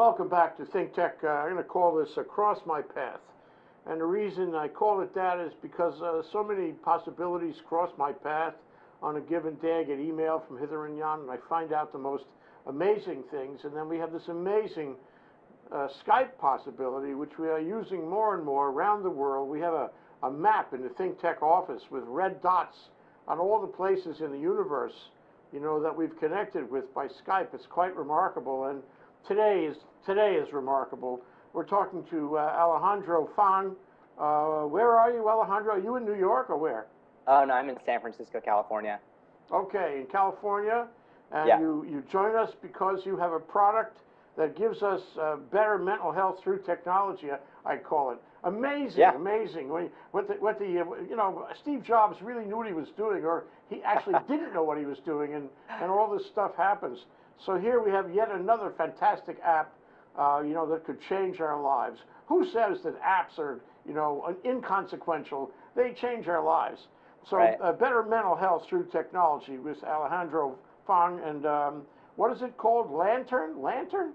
Welcome back to ThinkTech. I'm going to call this Across My Path. And the reason I call it that is because so many possibilities cross my path on a given day. I get email from hither and yon, and I find out the most amazing things. And then we have this amazing Skype possibility, which we are using more and more around the world. We have a map in the ThinkTech office with red dots on all the places in the universe, that we've connected with by Skype. It's quite remarkable, and today is remarkable. We're talking to Alejandro Foung. Where are you, Alejandro? Are you in New York or where? Oh, no, I'm in San Francisco, California. Okay, in California, and yeah. you join us because you have a product that gives us better mental health through technology. I call it amazing, amazing. Steve Jobs really knew what he was doing, or he actually didn't know what he was doing, and all this stuff happens. So here we have yet another fantastic app, that could change our lives. Who says that apps are, inconsequential? They change our lives. So better mental health through technology with Alejandro Foung, and what is it called? Lantern? Lantern?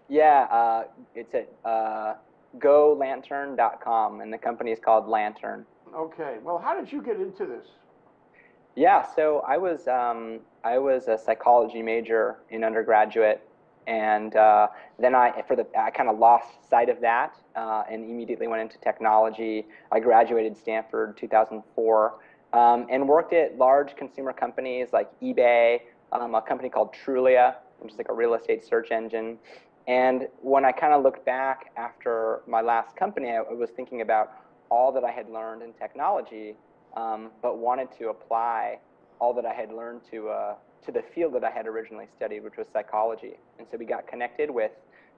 Yeah, it's at golantern.com, and the company is called Lantern. Okay. Well, how did you get into this? Yeah, so I was a psychology major in undergraduate, and then I kind of lost sight of that and immediately went into technology. I graduated Stanford 2004 and worked at large consumer companies like eBay, a company called Trulia, which is like a real estate search engine. And when I kind of looked back after my last company, I was thinking about all that I had learned in technology, but wanted to apply all that I had learned to the field that I had originally studied, which was psychology. And so we got connected with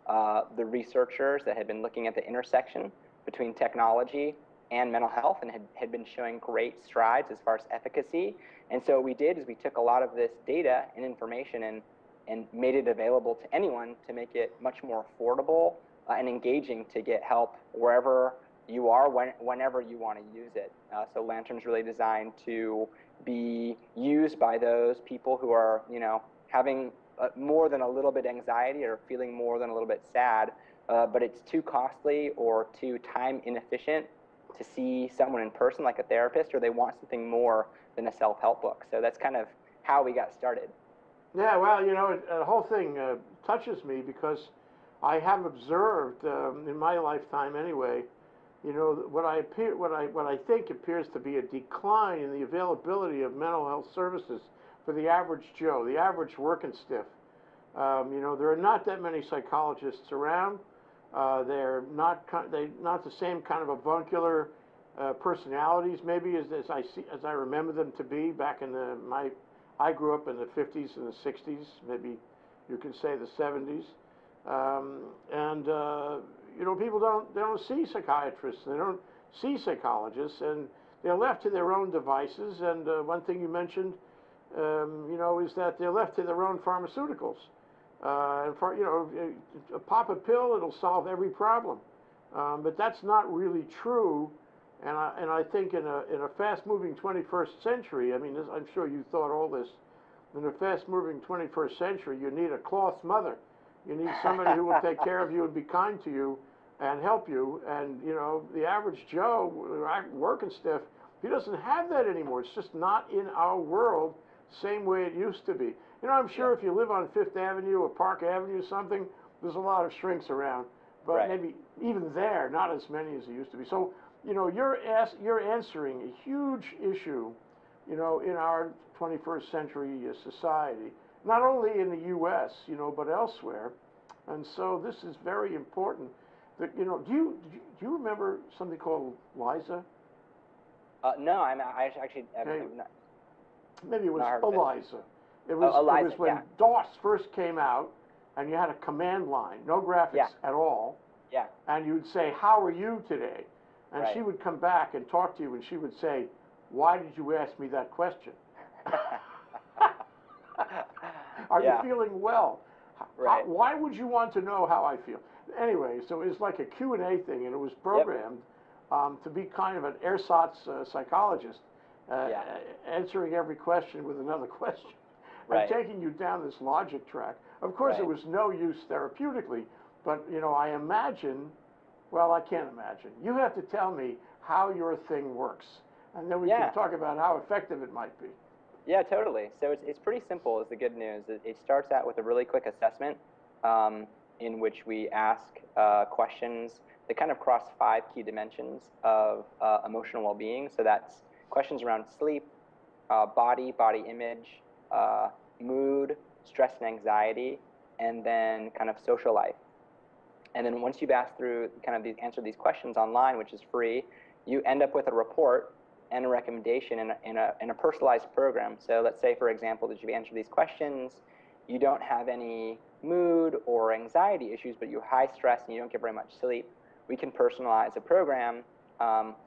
the researchers that had been looking at the intersection between technology and mental health, and had been showing great strides as far as efficacy. And so what we did is we took a lot of this data and information and made it available to anyone to make it much more affordable and engaging to get help wherever you are, whenever you want to use it. So Lantern's really designed to be used by those people who are, having more than a little bit anxiety or feeling more than a little bit sad, but it's too costly or too time inefficient to see someone in person like a therapist, or they want something more than a self-help book. So that's kind of how we got started. Yeah, well, the whole thing touches me because I have observed in my lifetime anyway, what I think appears to be a decline in the availability of mental health services for the average Joe, the average working stiff. There are not that many psychologists around. They're not the same kind of avuncular personalities, maybe as I remember them to be back in I grew up in the 50s and the 60s, maybe you can say the 70s, people don't see psychiatrists, they don't see psychologists, and they're left to their own devices. And one thing you mentioned, is that they're left to their own pharmaceuticals. Pop a pill, it'll solve every problem, but that's not really true. And I think in a fast-moving 21st century, I'm sure you thought all this. In a fast-moving 21st century, you need a cloth mother. You need somebody who will take care of you and be kind to you and help you. And the average Joe, working stiff, he doesn't have that anymore. It's just not in our world, same way it used to be. I'm sure if you live on Fifth Avenue or Park Avenue or something, there's a lot of shrinks around, but maybe even there, not as many as there used to be. So. You're answering a huge issue, in our 21st century society, not only in the U.S., but elsewhere. And so this is very important. That do you remember something called Liza? No, I actually not. Maybe it was Eliza. It was it was when DOS first came out, and you had a command line, no graphics at all. Yeah. And you'd say, "How are you today?" And she would come back and talk to you, and she would say, "Why did you ask me that question?" Are you feeling well? Right. Why would you want to know how I feel? Anyway, so it was like a Q&A thing, and it was programmed to be kind of an ersatz psychologist, answering every question with another question, and taking you down this logic track. Of course, it was no use therapeutically, But, I imagine, well, I can't imagine. You have to tell me how your thing works, and then we Yeah. can talk about how effective it might be. Yeah, totally. So it's pretty simple is the good news. It starts out with a really quick assessment in which we ask questions that kind of cross 5 key dimensions of emotional well-being. So that's questions around sleep, body image, mood, stress and anxiety, and then kind of social life. And then once you've asked through kind of answered these questions online, which is free, you end up with a report and a recommendation in a personalized program. So let's say, for example, that you've answered these questions, you don't have any mood or anxiety issues, but you have high stress and you don't get very much sleep. We can personalize a program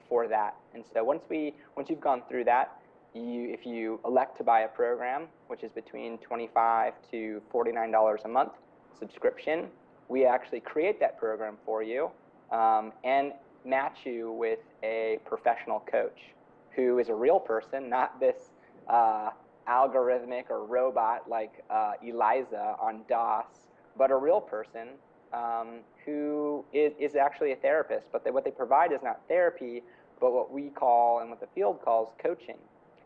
for that. And so once you've gone through that, if you elect to buy a program, which is between $25 to $49 a month subscription, we actually create that program for you and match you with a professional coach who is a real person, not this algorithmic or robot like Eliza on DOS, but a real person who is actually a therapist. But what they provide is not therapy, but what we call and what the field calls coaching.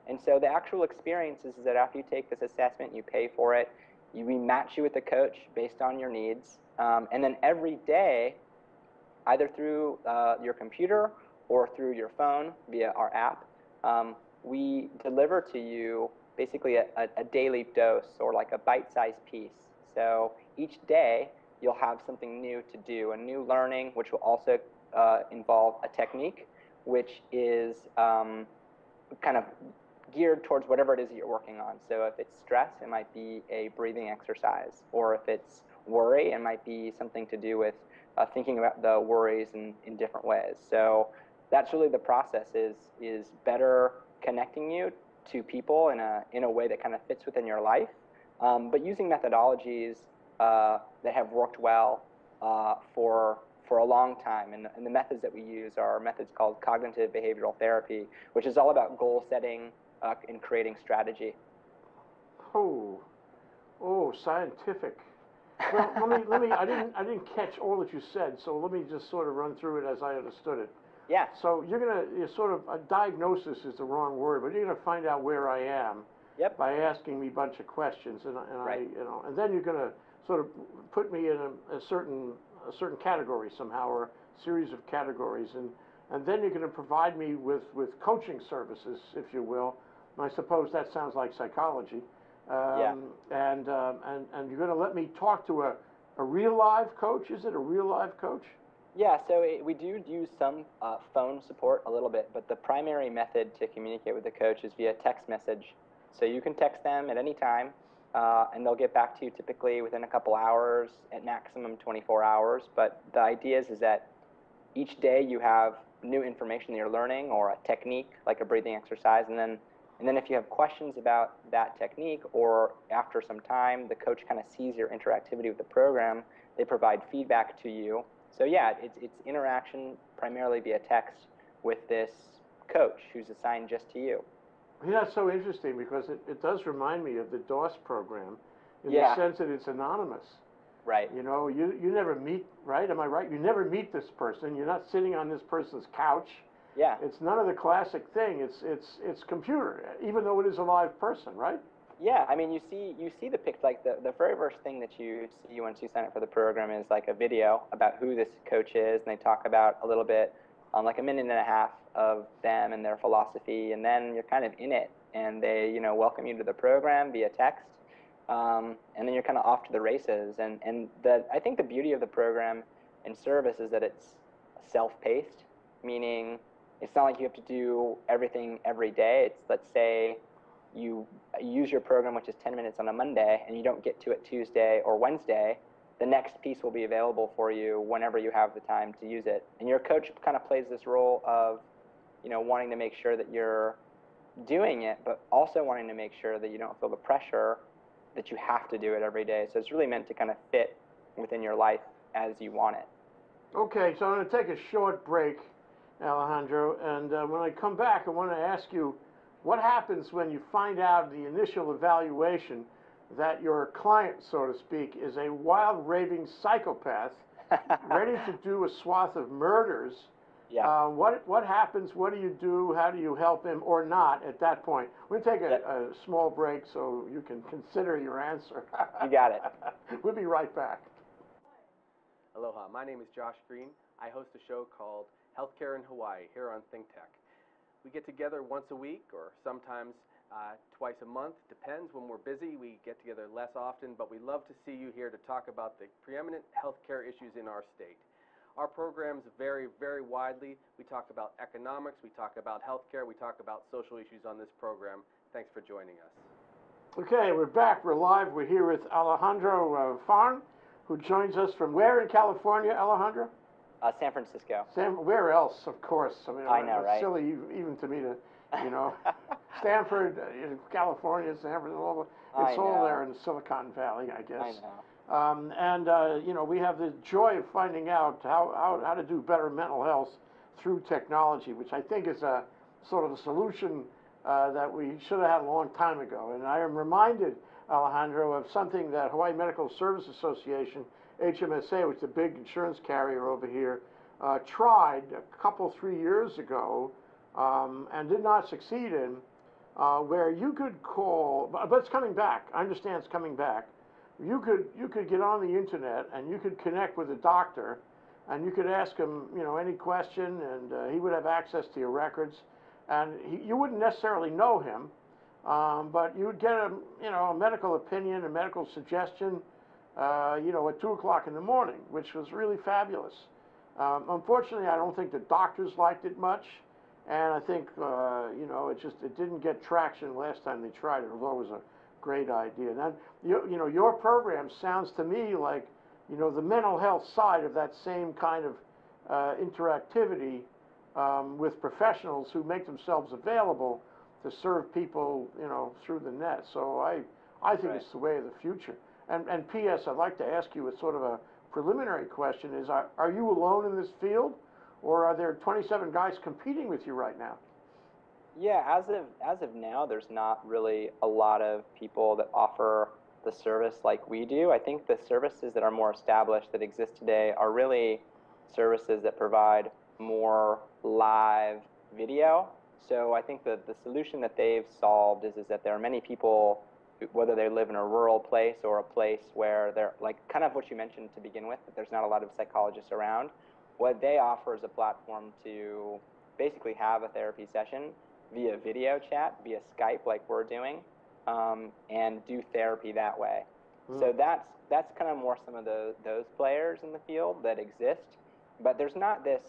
And so the actual experience is that after you take this assessment, you pay for it, we match you with a coach based on your needs. And then every day, either through your computer or through your phone via our app, we deliver to you basically a daily dose or like a bite-sized piece. So each day, you'll have something new to do, a new learning, which will also involve a technique, which is kind of geared towards whatever it is that you're working on. So if it's stress, it might be a breathing exercise, or if it's worry, it might be something to do with thinking about the worries in different ways. So that's really the process, is better connecting you to people in a way that kind of fits within your life, but using methodologies that have worked well for a long time. And the methods that we use are methods called cognitive behavioral therapy, which is all about goal setting and creating strategy. Oh, scientific. Well, let me. I didn't catch all that you said, so let me just sort of run through it as I understood it. Yeah. So you're sort of, a diagnosis is the wrong word, but you're gonna find out where I am. Yep. By asking me a bunch of questions, and Right. and then you're gonna sort of put me in a certain category somehow, or a series of categories, and then you're gonna provide me with coaching services, if you will. And I suppose that sounds like psychology. Yeah. And you're going to let me talk to a real live coach? Is it a real live coach? Yeah, so we do use some phone support a little bit, but the primary method to communicate with the coach is via text message. So you can text them at any time, and they'll get back to you typically within a couple hours, at maximum 24 hours. But the idea is that each day you have new information that you're learning, or a technique like a breathing exercise, and then if you have questions about that technique, or after some time the coach kind of sees your interactivity with the program, they provide feedback to you. So yeah, it's interaction primarily via text with this coach who's assigned just to you. Yeah, that's so interesting, because it does remind me of the DOS program in Yeah. the sense that it's anonymous. Right. You know, you never meet, right? Am I right? You never meet this person. You're not sitting on this person's couch. Yeah. It's none of the classic thing. It's computer, even though it is a live person, right? Yeah, I mean, you see the picture, like the very first thing that you see once you sign up for the program is like a video about who this coach is, and they talk about a little bit, like a minute and a half of them and their philosophy, and then you're kind of in it, and they welcome you to the program via text, and then you're kind of off to the races. And I think the beauty of the program and service is that it's self-paced, meaning it's not like you have to do everything every day. It's, let's say you use your program, which is 10 minutes on a Monday, and you don't get to it Tuesday or Wednesday, the next piece will be available for you whenever you have the time to use it. And your coach kind of plays this role of, wanting to make sure that you're doing it, but also wanting to make sure that you don't feel the pressure that you have to do it every day. So it's really meant to kind of fit within your life as you want it. Okay, so I'm going to take a short break, Alejandro, and when I come back, I want to ask you, what happens when you find out the initial evaluation that your client, so to speak, is a wild raving psychopath ready to do a swath of murders. Yeah. What happens? What do you do? How do you help him or not at that point? We'll take a small break so you can consider your answer. You got it. We'll be right back. Aloha, my name is Josh Green. I host a show called Healthcare in Hawaii here on ThinkTech. We get together once a week or sometimes twice a month. Depends. When we're busy, we get together less often, but we love to see you here to talk about the preeminent healthcare issues in our state. Our programs vary very widely. We talk about economics, we talk about healthcare, we talk about social issues on this program. Thanks for joining us. Okay, we're back. We're live. We're here with Alejandro Foung, who joins us from where in California, Alejandro? San Francisco. Where else, of course? I mean, I know, it's right? silly even to me to, Stanford, California, Stanford, it's all there in Silicon Valley, I guess. I know. We have the joy of finding out how to do better mental health through technology, which I think is a sort of a solution that we should have had a long time ago. And I am reminded, Alejandro, of something that Hawaii Medical Service Association, HMSA, which is a big insurance carrier over here, tried a 3 years ago and did not succeed in, where you could call, but it's coming back. I understand it's coming back. You could get on the internet and you could connect with a doctor, and you could ask him, any question, and he would have access to your records, and you wouldn't necessarily know him, but you would get a medical opinion, a medical suggestion, at 2 o'clock in the morning, which was really fabulous. Unfortunately, I don't think the doctors liked it much, and I think it didn't get traction last time they tried it, although it was a great idea. Now, your program sounds to me like, the mental health side of that same kind of interactivity with professionals who make themselves available to serve people, through the net. So I think it's the way of the future. And P.S., I'd like to ask you a sort of a preliminary question is, are you alone in this field, or are there 27 guys competing with you right now? Yeah, as of now, there's not really a lot of people that offer the service like we do. I think the services that are more established that exist today are really services that provide more live video. So I think that the solution that they've solved is that there are many people, whether they live in a rural place or a place where they're, like kind of what you mentioned to begin with, that there's not a lot of psychologists around. What they offer is a platform to basically have a therapy session via video chat, via Skype like we're doing, and do therapy that way. So that's kind of more some of those players in the field that exist. But there's not this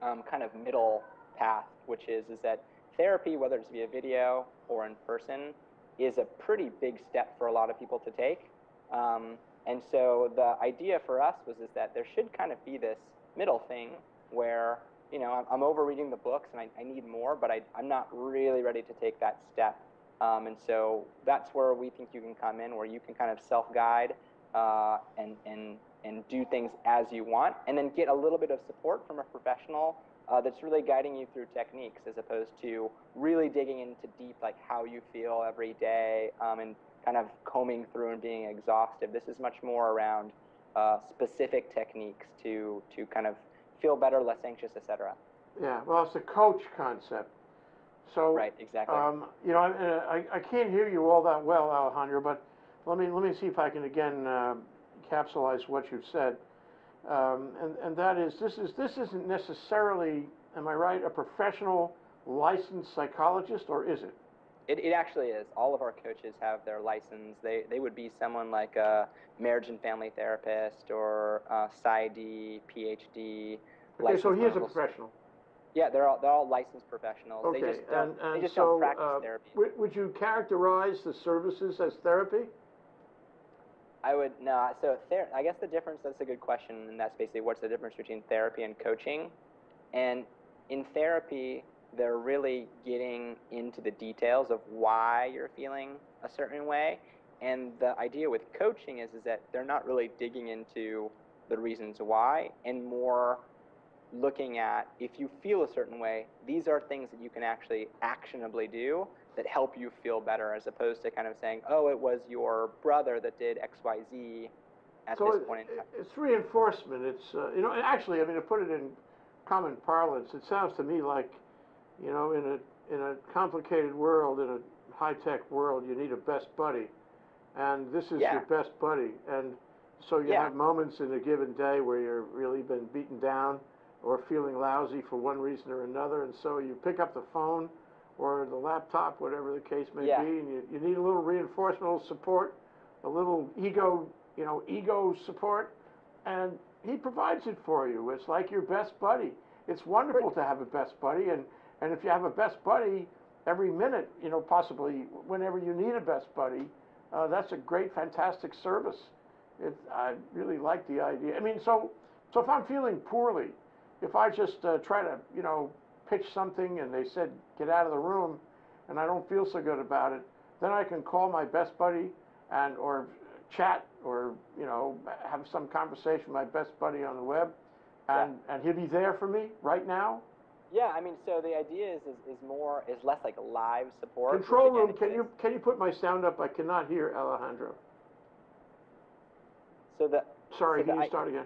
kind of middle path, which is that therapy, whether it's via video or in person, is a pretty big step for a lot of people to take. And so the idea for us was that there should kind of be this middle thing where, I'm over-reading the books and I need more, but I'm not really ready to take that step. And so that's where we think you can come in, where you can kind of self-guide and do things as you want, and then get a little bit of support from a professional that's really guiding you through techniques, as opposed to really digging into deep, like how you feel every day, and kind of combing through and being exhaustive. This is much more around specific techniques to kind of feel better, less anxious, etc. Yeah, well, it's a coach concept. So, right, exactly. I can't hear you all that well, Alejandro, but let me see if I can again capsulize what you've said. And that is, this isn't necessarily, am I right, a professional licensed psychologist, or is it? It actually is. All of our coaches have their license. They would be someone like a marriage and family therapist or a PsyD, PhD. Okay, so he is a professional. Yeah, they're all licensed professionals. Okay, they just don't practice therapy. Would you characterize the services as therapy? No. So I guess the difference, that's a good question, and that's basically what's the difference between therapy and coaching. And in therapy, they're really getting into the details of why you're feeling a certain way. And the idea with coaching is that they're not really digging into the reasons why, and more looking at, if you feel a certain way, these are things that you can actually actionably do that help you feel better, as opposed to kind of saying, oh, it was your brother that did XYZ, at So this point in time. it's reinforcement. It's you know, and actually, I mean, to put it in common parlance, it sounds to me like, you know, in a complicated world, in a high-tech world, you need a best buddy, and this is Yeah. your best buddy. And so you Yeah. have moments in a given day where you're really been beaten down or feeling lousy for one reason or another, and so you pick up the phone or the laptop, whatever the case may Yeah. be, and you need a little reinforcement, a little support, a little ego, you know, ego support, and he provides it for you. It's like your best buddy. It's wonderful to have a best buddy, and if you have a best buddy every minute, you know, possibly whenever you need a best buddy, that's a great, fantastic service. I really like the idea. I mean, so if I'm feeling poorly, if I just try to, you know, pitch something and they said get out of the room, and I don't feel so good about it, then I can call my best buddy and or chat or, you know, have some conversation with my best buddy on the web, and he'll be there for me right now. Yeah, I mean, so the idea is less like live support. Control which, again, room, can you put my sound up? I cannot hear Alejandro. Sorry, can you start again?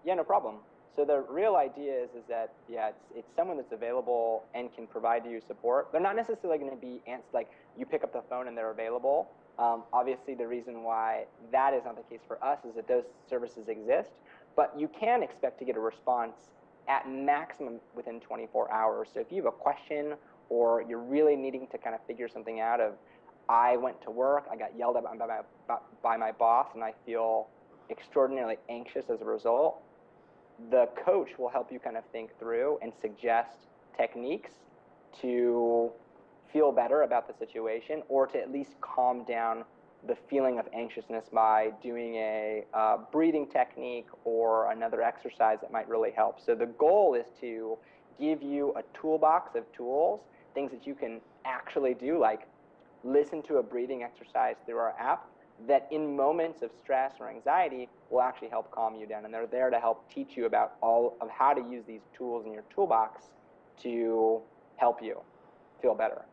Yeah, no problem. So the real idea is that it's someone that's available and can provide you support. They're not necessarily going to be like you pick up the phone and they're available. Obviously, the reason why that is not the case for us is that those services exist, but you can expect to get a response at maximum within 24 hours. So if you have a question or you're really needing to kind of figure something out of, I went to work, I got yelled at by my boss, and I feel extraordinarily anxious as a result, the coach will help you kind of think through and suggest techniques to feel better about the situation, or to at least calm down the feeling of anxiousness by doing a breathing technique or another exercise that might really help. So the goal is to give you a toolbox of tools, things that you can actually do, like listen to a breathing exercise through our app that in moments of stress or anxiety will actually help calm you down. And they're there to help teach you about all of how to use these tools in your toolbox to help you feel better.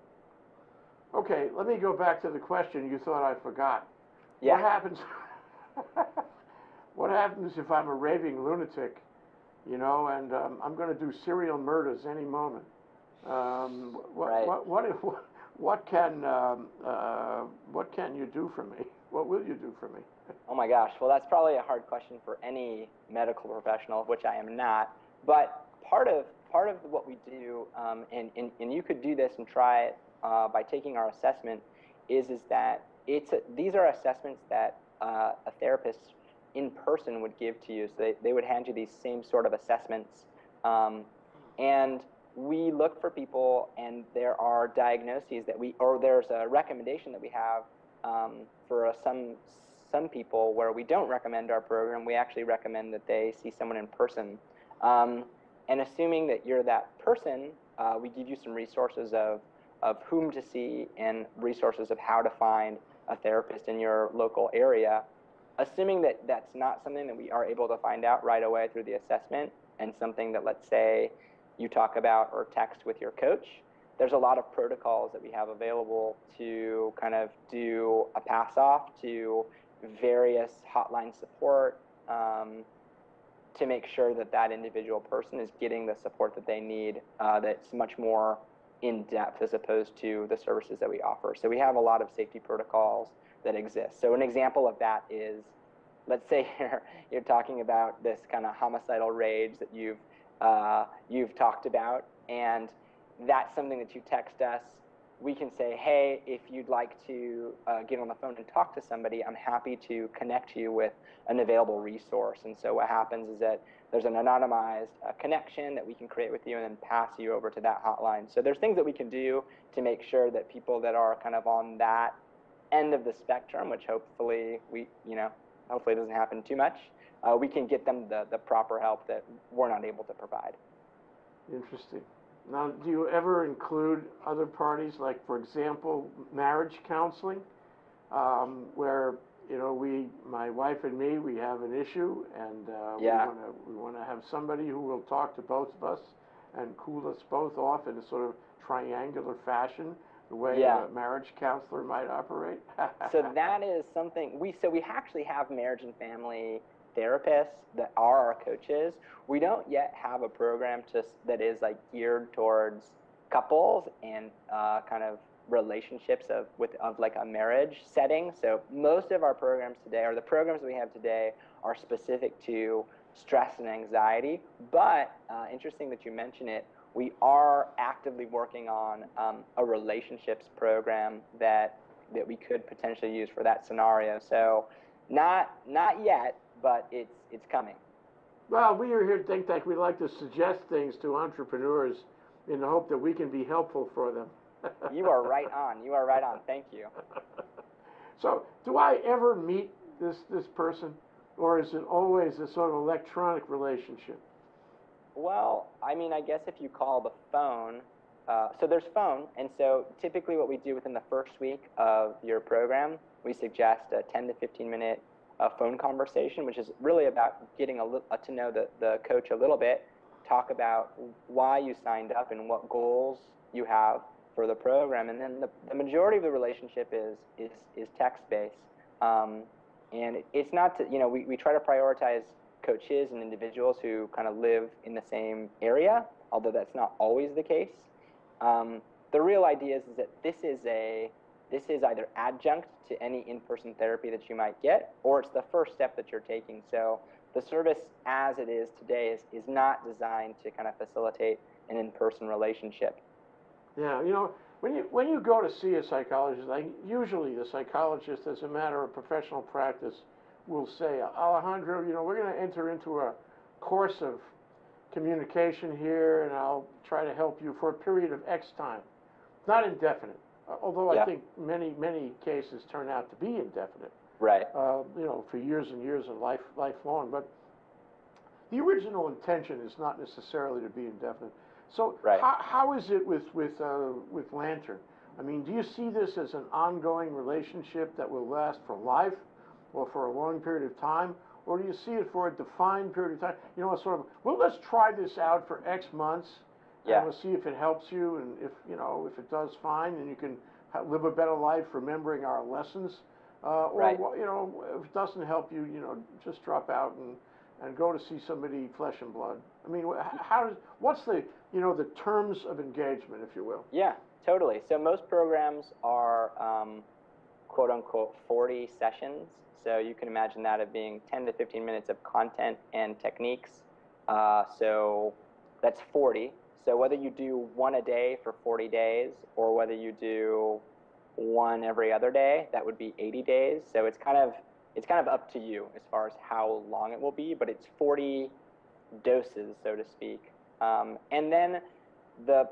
Okay, let me go back to the question you thought I forgot. Yeah. What happens? What happens if I'm a raving lunatic, you know, and I'm going to do serial murders any moment? What can you do for me? What will you do for me? Oh my gosh, well that's probably a hard question for any medical professional, which I am not. But part of what we do, and you could do this and try it by taking our assessment, is that these are assessments that a therapist in person would give to you. So they would hand you these same sort of assessments, and we look for people, and there are diagnoses or there's a recommendation that we have for some people where we don't recommend our program. We actually recommend that they see someone in person. And assuming that you're that person, we give you some resources of whom to see and resources of how to find a therapist in your local area. Assuming that that's not something that we are able to find out right away through the assessment, and something that, let's say, you talk about or text with your coach, there's a lot of protocols that we have available to kind of do a pass-off to various hotline support to make sure that that individual person is getting the support that they need, that's much more in-depth as opposed to the services that we offer. So we have a lot of safety protocols that exist. So an example of that is, let's say you're talking about this kind of homicidal rage that you've talked about, and that's something that you text us. We can say, hey, if you'd like to get on the phone and talk to somebody, I'm happy to connect you with an available resource. And so what happens is that there's an anonymized connection that we can create with you and then pass you over to that hotline. So there's things that we can do to make sure that people that are kind of on that end of the spectrum, which hopefully hopefully it doesn't happen too much, we can get them the proper help that we're not able to provide. Interesting. Now, do you ever include other parties, like, for example, marriage counseling, where, you know, my wife and me, we have an issue, and we want to have somebody who will talk to both of us and cool us both off in a sort of triangular fashion, the way a marriage counselor might operate? So that is something we actually have marriage and family therapists that are our coaches, we don't yet have a program that is like geared towards couples and kind of relationships of like a marriage setting. So most of our programs today, or the programs we have today, are specific to stress and anxiety. But interesting that you mention it. We are actively working on a relationships program that we could potentially use for that scenario. So not yet, but it's coming. Well, we are here at ThinkTech. We like to suggest things to entrepreneurs in the hope that we can be helpful for them. You are right on. You are right on. Thank you. So, do I ever meet this person, or is it always a sort of electronic relationship? Well, I mean, I guess if you call the phone, so there's phone, and so typically what we do within the first week of your program, we suggest a 10 to 15 minute phone conversation, which is really about getting to know the coach a little bit, talk about why you signed up and what goals you have for the program, and then the majority of the relationship is text-based, and it's not to, we try to prioritize coaches and individuals who kind of live in the same area, although that's not always the case. The real idea is that this is either adjunct to any in-person therapy that you might get, or it's the first step that you're taking. So the service as it is today is not designed to kind of facilitate an in-person relationship. Yeah, when you go to see a psychologist, usually the psychologist, as a matter of professional practice, will say, Alejandro, we're going to enter into a course of communication here, and I'll try to help you for a period of X time. Not indefinite, although I think many cases turn out to be indefinite. Right. For years and years and lifelong. But the original intention is not necessarily to be indefinite. So how is it with Lantern? I mean, do you see this as an ongoing relationship that will last for life, or for a long period of time, or do you see it for a defined period of time? Sort of, well, let's try this out for X months, and we'll see if it helps you, and if it does, fine, and you can live a better life remembering our lessons. Or if it doesn't help you, just drop out and go to see somebody flesh and blood. I mean, what's the the terms of engagement, if you will? Yeah, totally. So most programs are quote unquote 40 sessions. So you can imagine that of being 10 to 15 minutes of content and techniques. So that's 40. So whether you do one a day for 40 days, or whether you do one every other day, that would be 80 days. So it's kind of up to you as far as how long it will be, but it's 40 doses, so to speak. And then the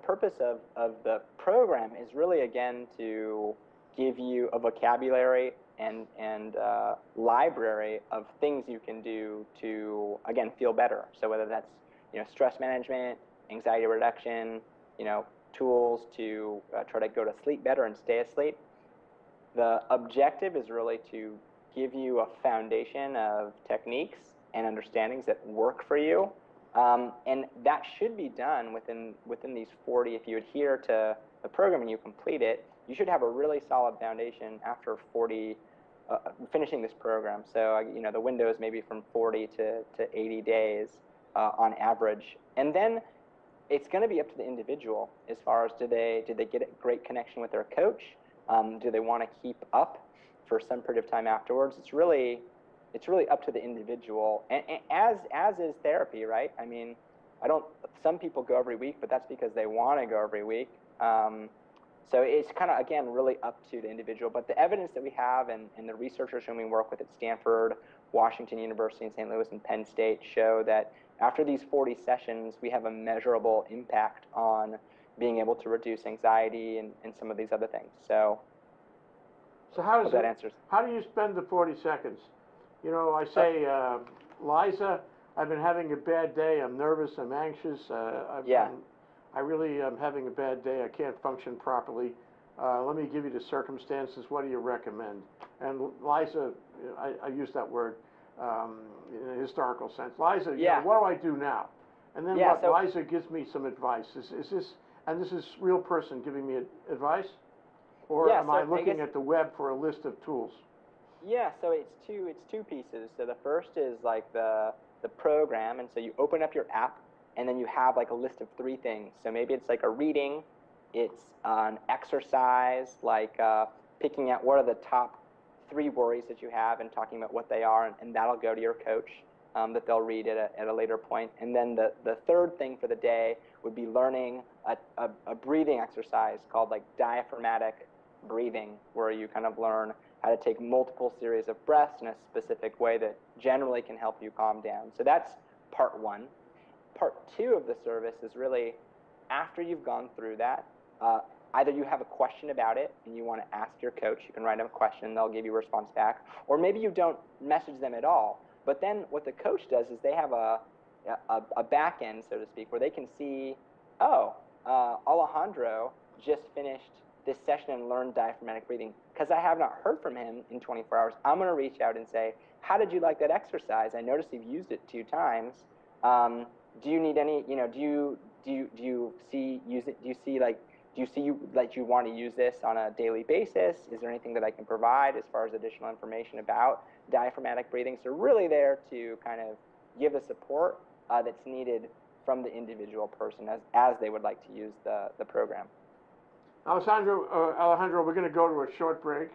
purpose of the program is really, again, to give you a vocabulary and library of things you can do to, again, feel better. So whether that's stress management, anxiety reduction, tools to try to go to sleep better and stay asleep. The objective is really to give you a foundation of techniques and understandings that work for you, and that should be done within these 40. If you adhere to the program and you complete it, you should have a really solid foundation after 40, finishing this program. So the window is maybe from 40 to 80 days on average, and then it's going to be up to the individual as far as do they get a great connection with their coach? Do they want to keep up for some period of time afterwards? It's really up to the individual, and as is therapy, right? I mean, some people go every week, but that's because they want to go every week. So it's kind of, again, really up to the individual. But the evidence that we have and the researchers whom we work with at Stanford, Washington University, and St. Louis, and Penn State show that after these 40 sessions, we have a measurable impact on being able to reduce anxiety and some of these other things. So how does that answers. How do you spend the 40 seconds? I say, Liza, I've been having a bad day. I'm nervous. I'm anxious. I really am having a bad day. I can't function properly. Let me give you the circumstances. What do you recommend? And Liza, I use that word in a historical sense. Liza, what do I do now? And then Liza gives me some advice. Is this real person giving me advice? Or am I looking at the web for a list of tools? Yeah, so it's two pieces. So the first is like the program, and so you open up your app, and then you have like a list of three things. So maybe it's like a reading, it's an exercise, like picking out what are the top three worries that you have and talking about what they are, and that'll go to your coach that they'll read at a later point. And then the third thing for the day would be learning a breathing exercise called like diaphragmatic breathing, where you kind of learn how to take multiple series of breaths in a specific way that generally can help you calm down. So that's part one. Part two of the service is really after you've gone through that, either you have a question about it and you want to ask your coach, you can write them a question, they'll give you a response back, or maybe you don't message them at all. But then what the coach does is they have a back end, so to speak, where they can see, oh, Alejandro just finished this session and learned diaphragmatic breathing. Because I have not heard from him in 24 hours, I'm going to reach out and say, how did you like that exercise? I noticed you've used it 2 times. Do you need any, do you see you want to use this on a daily basis? Is there anything that I can provide as far as additional information about diaphragmatic breathing? So really there to kind of give the support that's needed from the individual person as they would like to use the program. Alejandro, we're going to go to a short break.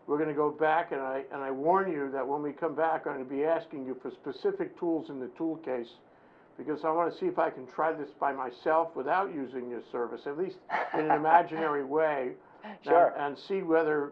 We're going to go back, and I warn you that when we come back, I'm going to be asking you for specific tools in the tool case, because I want to see if I can try this by myself without using your service, at least in an imaginary way, Sure. and see whether,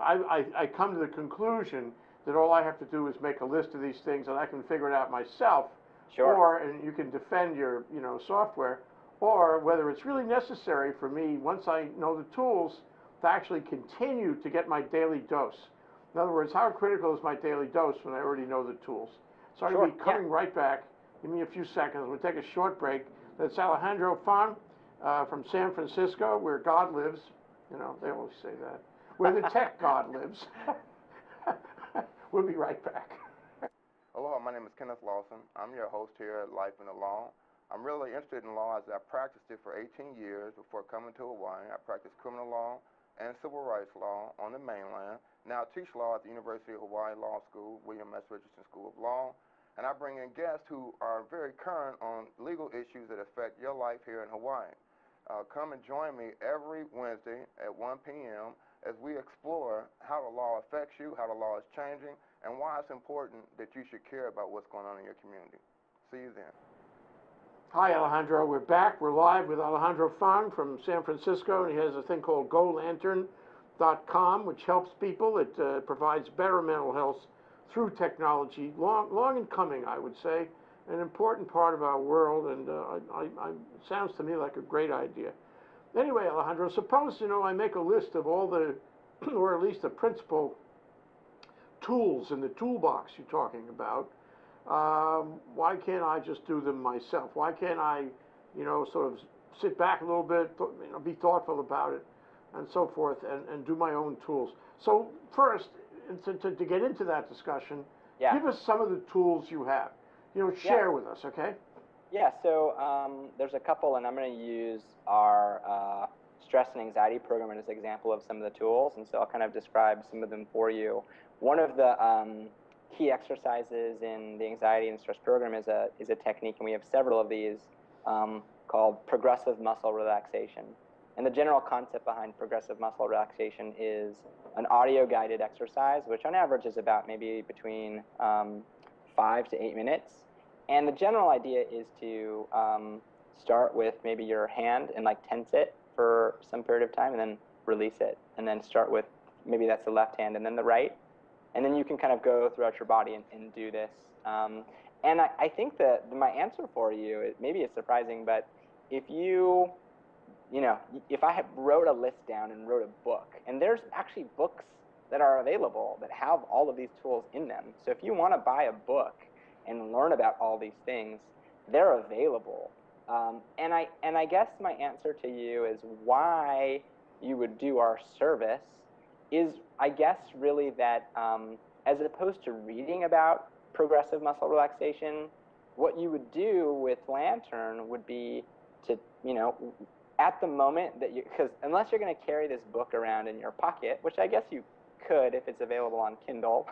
I come to the conclusion that all I have to do is make a list of these things and I can figure it out myself. Sure. And you can defend your, software, or whether it's really necessary for me, once I know the tools, to actually continue to get my daily dose. In other words, how critical is my daily dose when I already know the tools? So I'm going to be coming right back. Give me a few seconds. We'll take a short break. That's Alejandro Foung from San Francisco, where God lives. They always say that. Where the tech God lives. We'll be right back. Aloha, my name is Kenneth Lawson. I'm your host here at Life in the Law. I'm really interested in law as I practiced it for 18 years before coming to Hawaii. I practiced criminal law and civil rights law on the mainland. Now I teach law at the University of Hawaii Law School, William S. Richardson School of Law, and I bring in guests who are very current on legal issues that affect your life here in Hawaii. Come and join me every Wednesday at 1 p.m. as we explore how the law affects you, how the law is changing, and why it's important that you should care about what's going on in your community. See you then. Hi, Alejandro. We're back. We're live with Alejandro Foung from San Francisco, and he has a thing called GoLantern.com, which helps people. It provides better mental health through technology. Long in coming, I would say, an important part of our world, and it sounds to me like a great idea. Anyway, Alejandro, suppose, I make a list of all the, or at least the principal tools in the toolbox you're talking about. Why can't I just do them myself? Why can't I, sort of sit back a little bit, be thoughtful about it, and so forth, and do my own tools? So first, to get into that discussion, give us some of the tools you have. Share with us, okay? Yeah, so there's a couple, and I'm going to use our stress and anxiety program as an example of some of the tools, and so I'll kind of describe some of them for you. One of the key exercises in the anxiety and stress program is a technique, and we have several of these, called progressive muscle relaxation. And the general concept behind progressive muscle relaxation is an audio-guided exercise, which on average is about maybe between 5 to 8 minutes. And the general idea is to start with maybe your hand and tense it for some period of time, and then release it, and then start with maybe that's the left hand and then the right. And then you can kind of go throughout your body and do this. And I think that my answer for you, maybe it's surprising, but if if I wrote a list down and wrote a book, and there's actually books that are available that have all of these tools in them. So if you want to buy a book and learn about all these things, they're available. And I guess my answer to you is why you would do our service is, I guess, really that as opposed to reading about progressive muscle relaxation, what you would do with Lantern would be to, at the moment that because unless you're going to carry this book around in your pocket, which I guess you could if it's available on Kindle.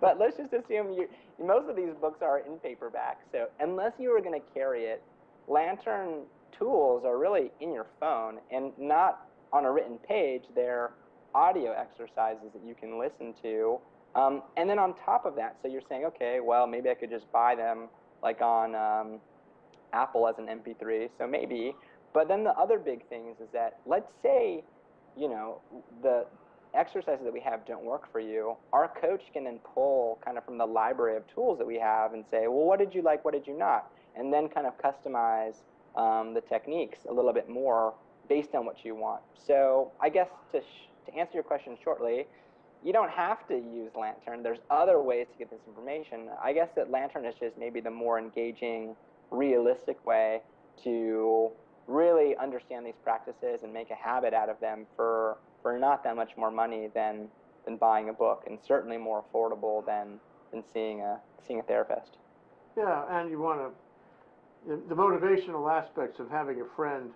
But let's just assume most of these books are in paperback. So unless you were going to carry it, Lantern tools are really in your phone and not on a written page. They're audio exercises that you can listen to. And then on top of that, so you're saying, okay, well, maybe I could just buy them like on Apple as an MP3, so maybe. But then the other big thing is that, let's say, you know, the exercises that we have don't work for you. Our coach can then pull kind of from the library of tools that we have and say, well, what did you like, what did you not? And then kind of customize the techniques a little bit more based on what you want. So I guess to answer your question shortly, you don't have to use Lantern. There's other ways to get this information. I guess that Lantern is just maybe the more engaging, realistic way to really understand these practices and make a habit out of them for not that much more money than buying a book, and certainly more affordable than seeing a therapist. Yeah, and you want to, the motivational aspects of having a friend,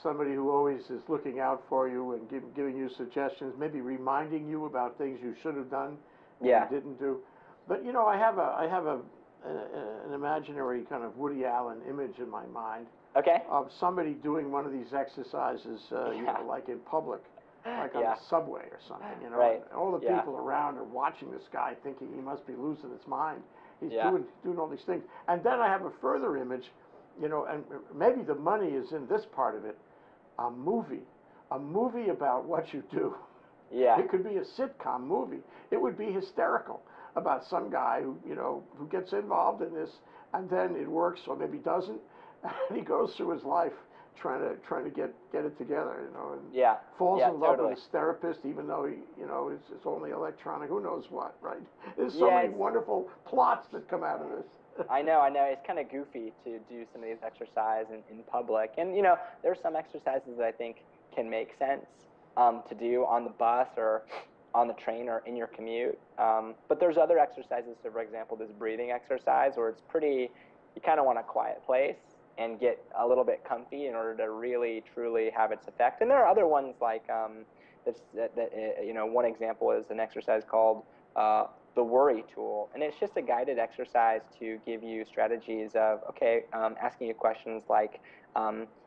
somebody who always is looking out for you and giving you suggestions, maybe reminding you about things you should have done and you didn't do. But you know, I have an imaginary kind of Woody Allen image in my mind. Okay. Of somebody doing one of these exercises, you know, like in public, like on the subway or something, you know. Right. And all the people around are watching this guy thinking he must be losing his mind. He's doing all these things. And then I have a further image, you know, and maybe the money is in this part of it, a movie about what you do. Yeah. It could be a sitcom movie. It would be hysterical about some guy who, you know, who gets involved in this, and then it works or maybe doesn't. And he goes through his life trying to get it together, you know, and falls in love with his therapist, even though he, you know, it's only electronic. Who knows what, right? There's so many wonderful plots that come out of this. I know. It's kind of goofy to do some of these exercises in public, and you know, there's some exercises that I think can make sense to do on the bus or on the train or in your commute. But there's other exercises. So, for example, this breathing exercise where it's pretty, you kind of want a quiet place and get a little bit comfy in order to really, truly have its effect. And there are other ones like, you know, one example is an exercise called the worry tool. And it's just a guided exercise to give you strategies of, okay, asking you questions like,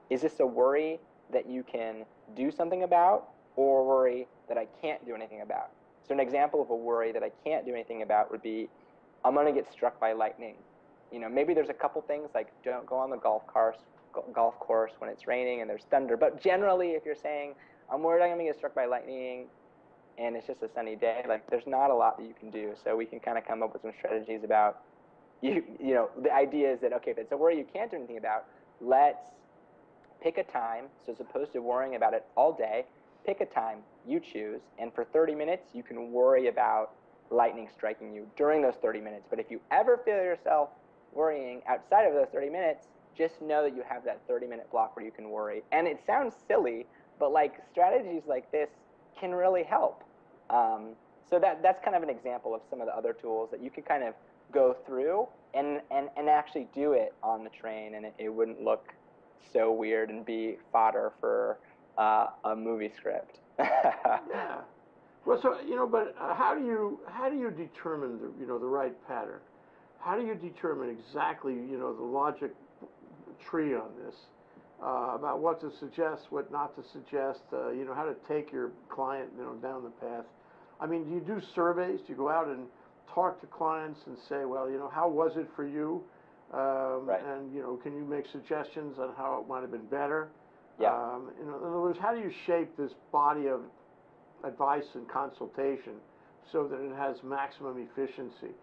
is this a worry that you can do something about, or a worry that I can't do anything about? So an example of a worry that I can't do anything about would be, I'm going to get struck by lightning. You know, maybe there's a couple things like don't go on the golf course when it's raining and there's thunder. But generally, if you're saying, I'm worried I'm going to get struck by lightning and it's just a sunny day, like there's not a lot that you can do. So we can kind of come up with some strategies about, you know, the idea is that, okay, if it's a worry you can't do anything about, let's pick a time. So as opposed to worrying about it all day, pick a time you choose. And for 30 minutes, you can worry about lightning striking you during those 30 minutes. But if you ever feel yourself worrying outside of those 30 minutes, just know that you have that 30-minute block where you can worry. And it sounds silly, but like strategies like this can really help. So that's kind of an example of some of the other tools that you can kind of go through and actually do it on the train, and it wouldn't look so weird and be fodder for a movie script. Yeah. Well, so you know, but how do you determine the right pattern? How do you determine exactly, you know, the logic tree on this, about what to suggest, what not to suggest, you know, how to take your client, you know, down the path? I mean, do you do surveys? Do you go out and talk to clients and say, well, you know, how was it for you? And, you know, can you make suggestions on how it might have been better? Yeah. In other words, how do you shape this body of advice and consultation so that it has maximum efficiency?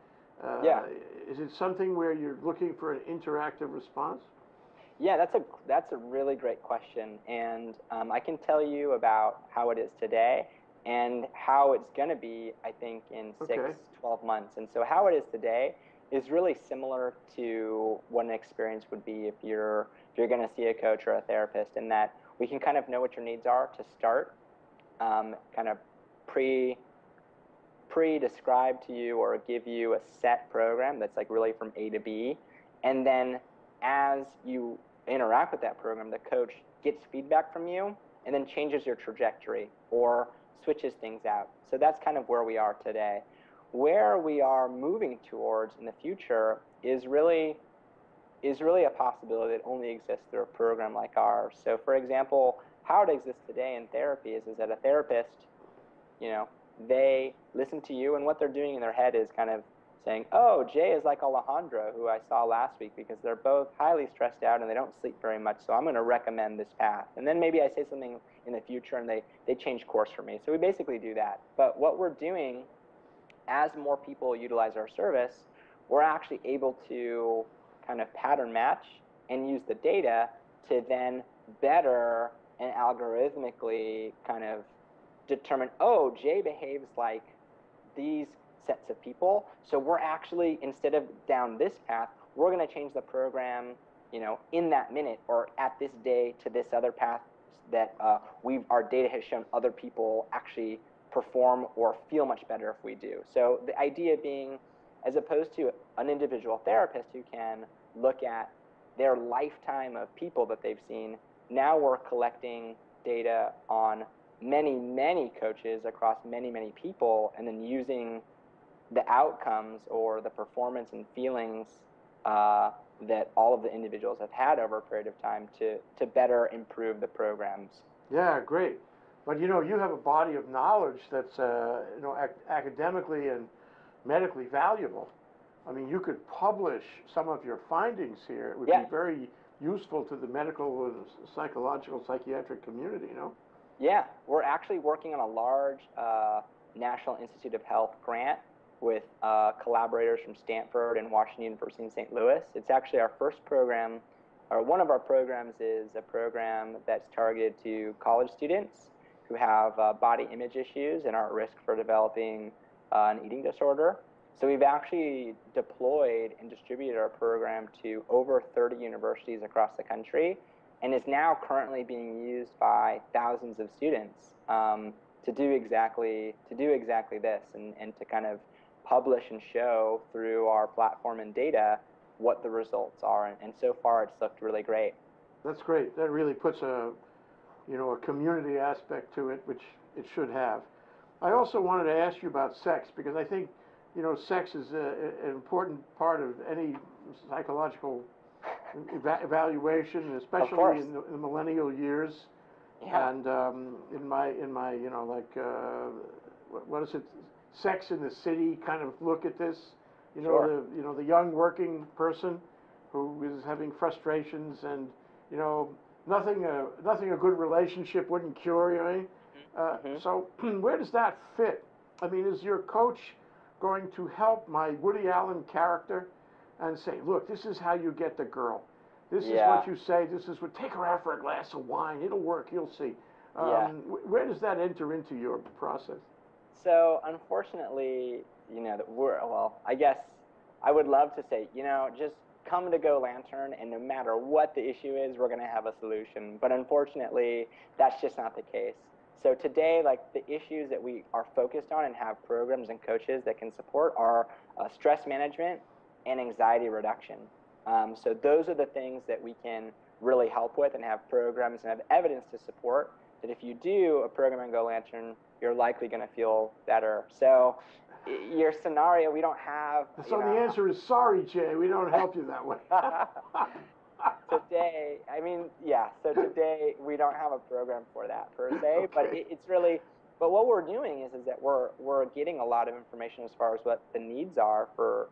Is it something where you're looking for an interactive response? Yeah, that's a really great question, and I can tell you about how it is today and how it's going to be, I think, in 6-12 months. And so how it is today is really similar to what an experience would be if you're going to see a coach or a therapist, in that we can kind of know what your needs are to start, kind of pre-describe to you or give you a set program that's like really from A to B. And then as you interact with that program, the coach gets feedback from you and then changes your trajectory or switches things out. So that's kind of where we are today. Where we are moving towards in the future is really a possibility that only exists through a program like ours. So for example, how it exists today in therapy is that a therapist, they listen to you, and what they're doing in their head is kind of saying, oh, Jay is like Alejandro, who I saw last week, because they're both highly stressed out and they don't sleep very much, so I'm going to recommend this path. And then maybe I say something in the future and they change course for me. So we basically do that. But what we're doing, as more people utilize our service, we're actually able to kind of pattern match and use the data to then better and algorithmically kind of determine, oh, Jay behaves like these sets of people, so we're actually, instead of down this path, we're going to change the program, in that minute or at this day to this other path that our data has shown other people actually perform or feel much better if we do. So the idea being, as opposed to an individual therapist who can look at their lifetime of people that they've seen, now we're collecting data on many, many coaches across many, many people, and then using the outcomes or the performance and feelings that all of the individuals have had over a period of time to better improve the programs. Yeah, great. But you have a body of knowledge that's academically and medically valuable. I mean, you could publish some of your findings here. It would be very useful to the medical and psychological, psychiatric community, Yeah, we're actually working on a large National Institute of Health grant with collaborators from Stanford and Washington University in St. Louis. It's actually our first program, or one of our programs is a program that's targeted to college students who have body image issues and are at risk for developing an eating disorder. So we've actually deployed and distributed our program to over 30 universities across the country, and is now currently being used by thousands of students to do exactly this, and to kind of publish and show through our platform and data what the results are. And so far, it's looked really great. That's great. That really puts a community aspect to it, which it should have. I also wanted to ask you about sex, because I think sex is an important part of any psychological evaluation, especially in the millennial years. Yeah. And in my what is it, Sex in the City kind of look at this. Sure. The young working person who is having frustrations, and nothing a good relationship wouldn't cure. So where does that fit? I mean, is your coach going to help my Woody Allen character and say, look, this is how you get the girl. This is what you say. This is what. Take her out for a glass of wine. It'll work. You'll see. Where does that enter into your process? So unfortunately, I guess I would love to say, just come to Go Lantern, and no matter what the issue is, we're going to have a solution. But unfortunately, that's just not the case. So today, the issues that we are focused on and have programs and coaches that can support are stress management and anxiety reduction. So those are the things that we can really help with, and have programs and have evidence to support that if you do a program in Go Lantern, you're likely going to feel better. So your scenario, we don't have... So the answer is sorry, Jay. We don't help you that way. Today, so today we don't have a program for that per se, Okay. but it's really... But what we're doing is that we're getting a lot of information as far as what the needs are for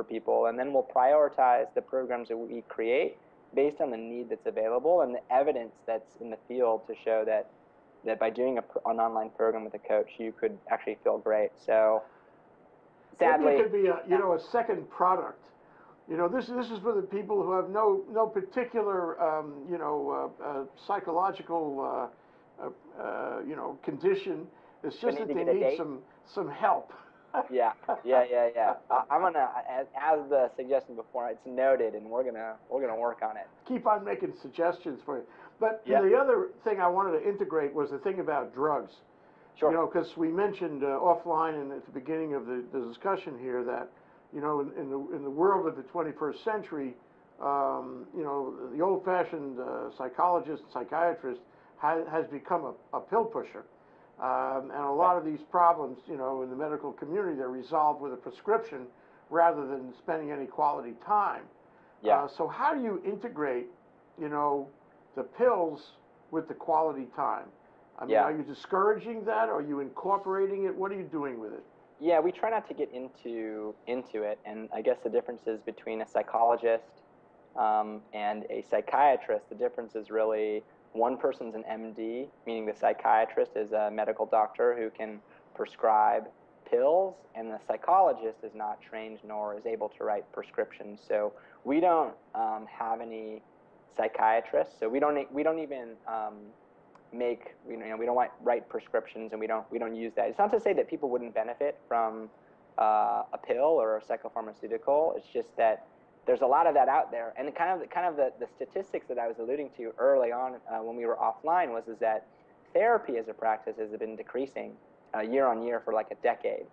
people, and then we'll prioritize the programs that we create based on the need that's available and the evidence that's in the field to show that by doing an online program with a coach, you could actually feel great. So sadly, maybe it could be a second product. This is for the people who have no particular psychological condition. It's just that they need some help. Yeah. I'm gonna, as the suggestion before, it's noted, and we're gonna work on it. Keep on making suggestions for you. But the other thing I wanted to integrate was the thing about drugs. Sure. Because we mentioned offline and at the beginning of the discussion here that in the world of the 21st century, the old-fashioned psychologist, psychiatrist has become a pill pusher. And a lot of these problems, you know, in the medical community, they're resolved with a prescription rather than spending any quality time. Yeah. So how do you integrate, you know, the pills with the quality time? I mean, Yeah. are you discouraging that? Are you incorporating it? What are you doing with it? Yeah, we try not to get into it, and I guess the differences between a psychologist and a psychiatrist, the difference is really one person's an MD, meaning the psychiatrist is a medical doctor who can prescribe pills, and the psychologist is not trained nor is able to write prescriptions. So we don't have any psychiatrists, so we don't even we don't write prescriptions, and we don't use that. It's not to say that people wouldn't benefit from a pill or a psychopharmaceutical. It's just that there's a lot of that out there, and the statistics that I was alluding to early on when we were offline is that therapy as a practice has been decreasing year on year for like a decade.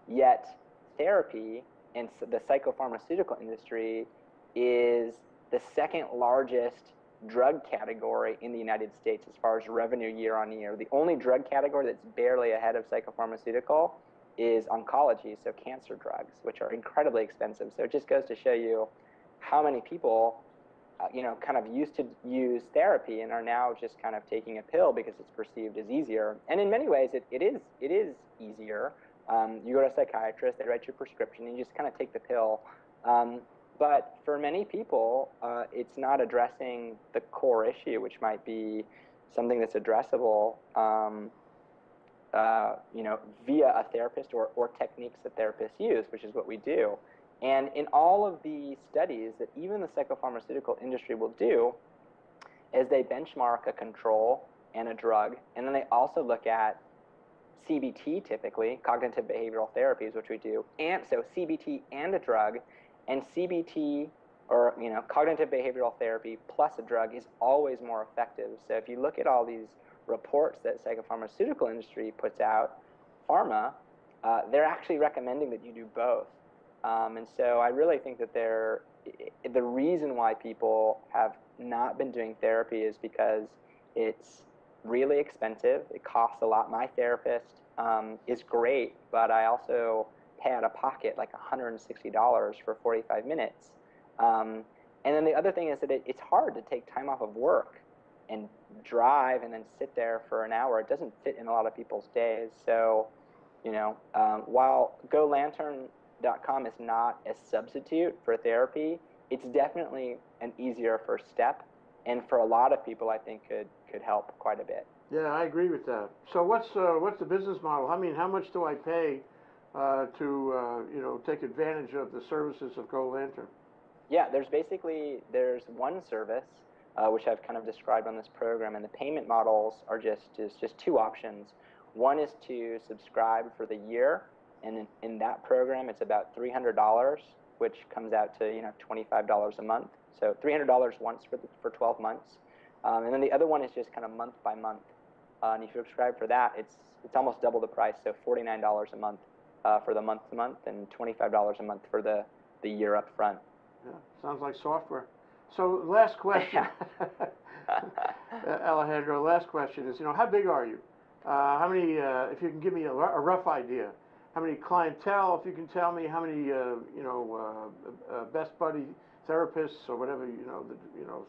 Yet therapy in the psychopharmaceutical industry is the second largest drug category in the United States as far as revenue year on year. The only drug category that's barely ahead of psychopharmaceutical is oncology, so cancer drugs, which are incredibly expensive. So it just goes to show you how many people, kind of used to use therapy and are now just kind of taking a pill because it's perceived as easier. And in many ways, it is easier. You go to a psychiatrist, they write you a prescription, and you just kind of take the pill. But for many people, it's not addressing the core issue, which might be something that's addressable, via a therapist or techniques that therapists use, which is what we do. And in all of the studies that even the psychopharmaceutical industry will do, is they benchmark a control and a drug, and then they also look at CBT, typically, cognitive behavioral therapies, which we do, and so CBT and a drug. And CBT, or cognitive behavioral therapy plus a drug, is always more effective. So if you look at all these reports that the psychopharmaceutical industry puts out, pharma, they're actually recommending that you do both. And so I really think that the reason why people have not been doing therapy is because it's really expensive. It costs a lot. My therapist is great, but I also pay out of pocket like $160 for 45 minutes. And then the other thing is that it's hard to take time off of work and drive and then sit there for an hour. It doesn't fit in a lot of people's days. So, while GoLantern.com is not a substitute for therapy, it's definitely an easier first step. And for a lot of people, I think could help quite a bit. Yeah, I agree with that. So what's the business model? I mean, how much do I pay to take advantage of the services of GoLantern? Yeah, there's one service which I've kind of described on this program, and the payment models are just two options. One is to subscribe for the year, and in that program it's about $300, which comes out to $25 a month. So $300 once for 12 months, and then the other one is just kind of month by month. And if you subscribe for that, it's almost double the price, so $49 a month for the month to month, and $25 a month for the year up front. Yeah, sounds like software. So last question, Alejandro. Last question is, how big are you? How many? If you can give me a rough idea, how many clientele? If you can tell me how many, best buddy therapists or whatever,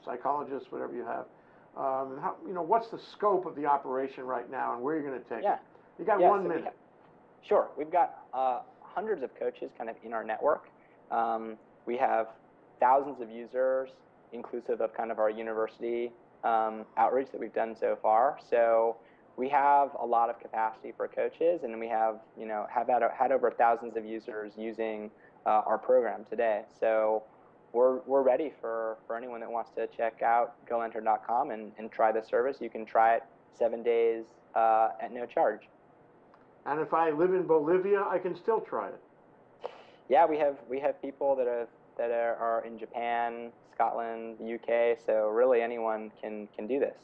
psychologists, whatever you have. What's the scope of the operation right now, and where you're going to take it? You got 1 minute. Sure. We've got hundreds of coaches kind of in our network. We have thousands of users, inclusive of kind of our university outreach that we've done so far. So we have a lot of capacity for coaches, and we have had over thousands of users using our program today. So we're ready for anyone that wants to check out GoLantern.com and try the service. You can try it 7 days at no charge. And if I live in Bolivia, I can still try it. Yeah, we have people that are in Japan, Scotland, the UK. So really, anyone can do this.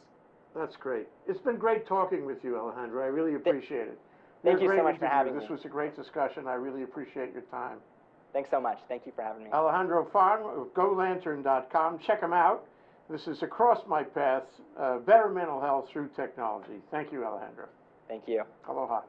That's great. It's been great talking with you, Alejandro. I really appreciate it. Thank you so much for having me. This was a great discussion. I really appreciate your time. Thanks so much. Thank you for having me. Alejandro Foung of GoLantern.com. Check him out. This is Across My Path, better mental health through technology. Thank you, Alejandro. Thank you. Aloha.